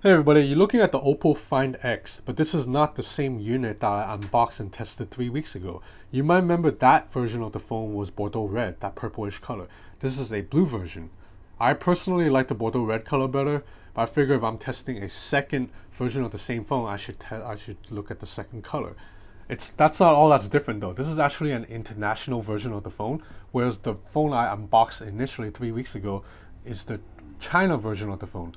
Hey everybody, you're looking at the Oppo Find X, but this is not the same unit that I unboxed and tested 3 weeks ago. You might remember that version of the phone was Bordeaux red, that purplish color. This is a blue version. I personally like the Bordeaux red color better, but I figure if I'm testing a second version of the same phone, I should look at the second color. That's not all that's different though. This is actually an international version of the phone, whereas the phone I unboxed initially 3 weeks ago is the China version of the phone.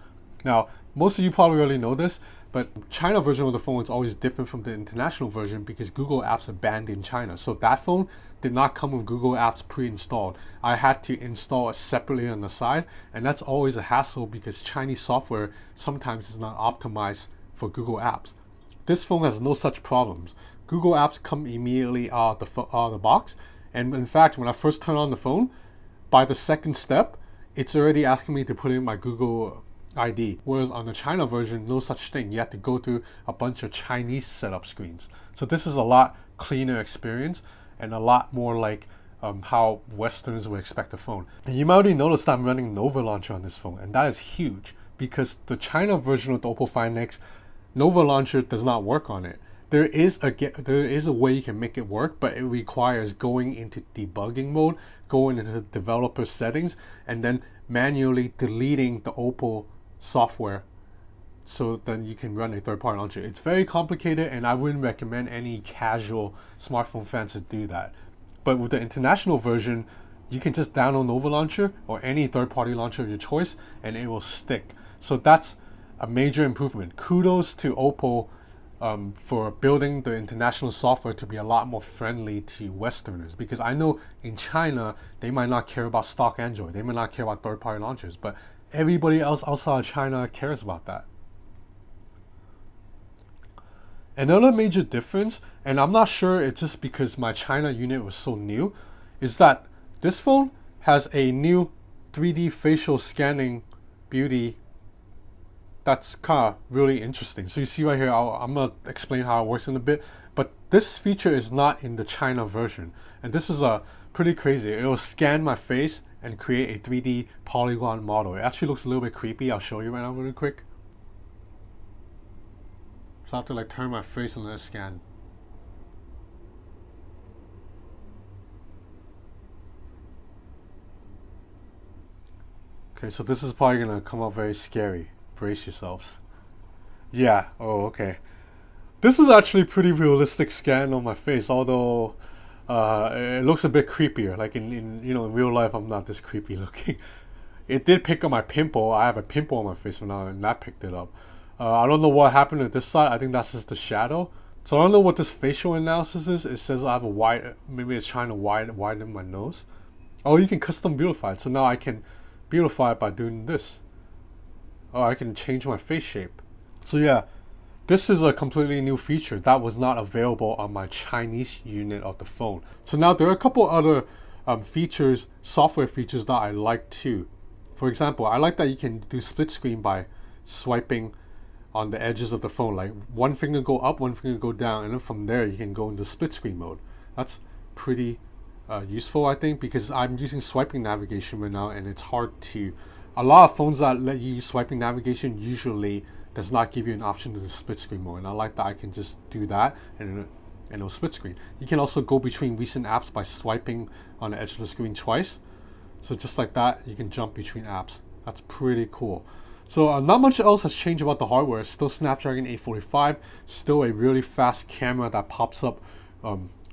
Now, most of you probably already know this, but China version of the phone is always different from the international version because Google apps are banned in China. So that phone did not come with Google apps pre-installed. I had to install it separately on the side, and that's always a hassle because Chinese software sometimes is not optimized for Google apps. This phone has no such problems. Google apps come immediately out of the box, and in fact, when I first turn on the phone, by the second step, it's already asking me to put in my Google ID. Whereas on the China version, no such thing. You have to go through a bunch of Chinese setup screens. So this is a lot cleaner experience and a lot more like how Westerners would expect a phone. And you might already notice that I'm running Nova Launcher on this phone, and that is huge because the China version of the Oppo Find X, Nova Launcher does not work on it. There is a way you can make it work, but it requires going into debugging mode, going into developer settings, and then manually deleting the Oppo software so then you can run a third-party launcher. It's very complicated, and I wouldn't recommend any casual smartphone fans to do that. But with the international version, you can just download Nova Launcher or any third-party launcher of your choice, and it will stick. So that's a major improvement. Kudos to Oppo for building the international software to be a lot more friendly to Westerners, because I know in China they might not care about stock Android, they might not care about third-party launchers, but everybody else outside of China cares about that. Another major difference, and I'm not sure it's just because my China unit was so new, is that this phone has a new 3D facial scanning beauty that's kind of really interesting. So you see right here, I'm going to explain how it works in a bit, but this feature is not in the China version. And this is pretty crazy. It will scan my face and create a 3D polygon model. It actually looks a little bit creepy. I'll show you right now really quick. So I have to like turn my face and let it scan. Okay, so this is probably going to come out very scary. Brace yourselves. Yeah, oh, okay. This is actually pretty realistic scan on my face, although it looks a bit creepier. Like in real life, I'm not this creepy looking. It did pick up my pimple. I have a pimple on my face now, and that picked it up. I don't know what happened to this side. I think that's just the shadow. So I don't know what this facial analysis is. It says I have a wide, maybe it's trying to widen my nose. Oh, you can custom beautify it. So now I can beautify it by doing this. Oh, I can change my face shape. So yeah, this is a completely new feature that was not available on my Chinese unit of the phone. So now there are a couple other features, software features that I like too. For example, I like that you can do split screen by swiping on the edges of the phone. Like one finger go up, one finger go down, and then from there you can go into split screen mode. That's pretty useful, I think, because I'm using swiping navigation right now, and it's hard to. A lot of phones that let you use swiping navigation usually does not give you an option to the split screen mode, and I like that I can just do that and it'll split screen. You can also go between recent apps by swiping on the edge of the screen twice. So just like that, you can jump between apps. That's pretty cool. So not much else has changed about the hardware. It's still Snapdragon 845, still a really fast camera that pops up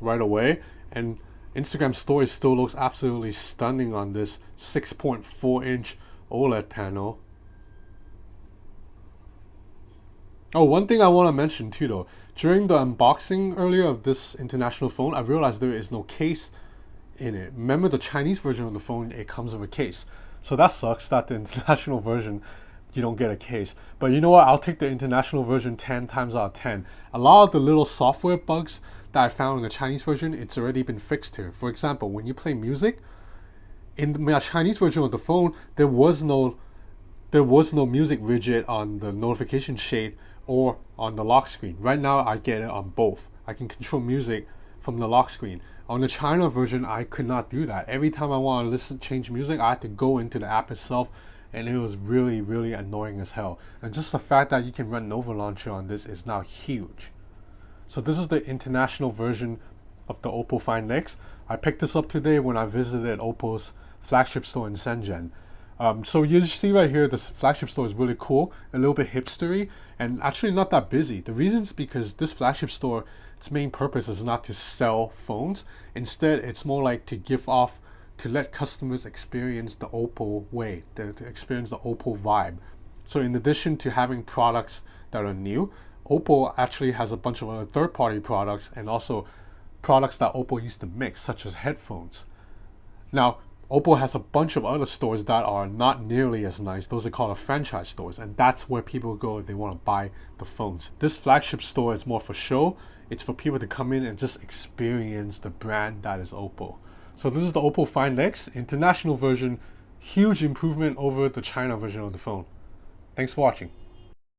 right away, and Instagram stories still looks absolutely stunning on this 6.4-inch OLED panel. Oh, one thing I want to mention too though, during the unboxing earlier of this international phone, I realized there is no case in it. Remember the Chinese version of the phone, it comes with a case. So that sucks that the international version, you don't get a case. But you know what, I'll take the international version 10 times out of 10. A lot of the little software bugs that I found in the Chinese version, it's already been fixed here. For example, when you play music, in the Chinese version of the phone, there was no music widget on the notification shade or on the lock screen. Right now, I get it on both. I can control music from the lock screen. On the China version, I could not do that. Every time I want to change music, I had to go into the app itself and it was really, really annoying as hell. And just the fact that you can run Nova Launcher on this is now huge. So this is the international version of the Oppo Find X. I picked this up today when I visited Oppo's flagship store in Shenzhen. So you see right here, this flagship store is really cool, a little bit hipstery, and actually not that busy. The reason is because this flagship store, its main purpose is not to sell phones. Instead, it's more like to let customers experience the Oppo way, to experience the Oppo vibe. So in addition to having products that are new, Oppo actually has a bunch of other third-party products and also products that Oppo used to make, such as headphones. Now, Oppo has a bunch of other stores that are not nearly as nice. Those are called franchise stores, and that's where people go if they want to buy the phones. This flagship store is more for show. It's for people to come in and just experience the brand that is Oppo. So this is the Oppo Find X international version. Huge improvement over the China version of the phone. Thanks for watching.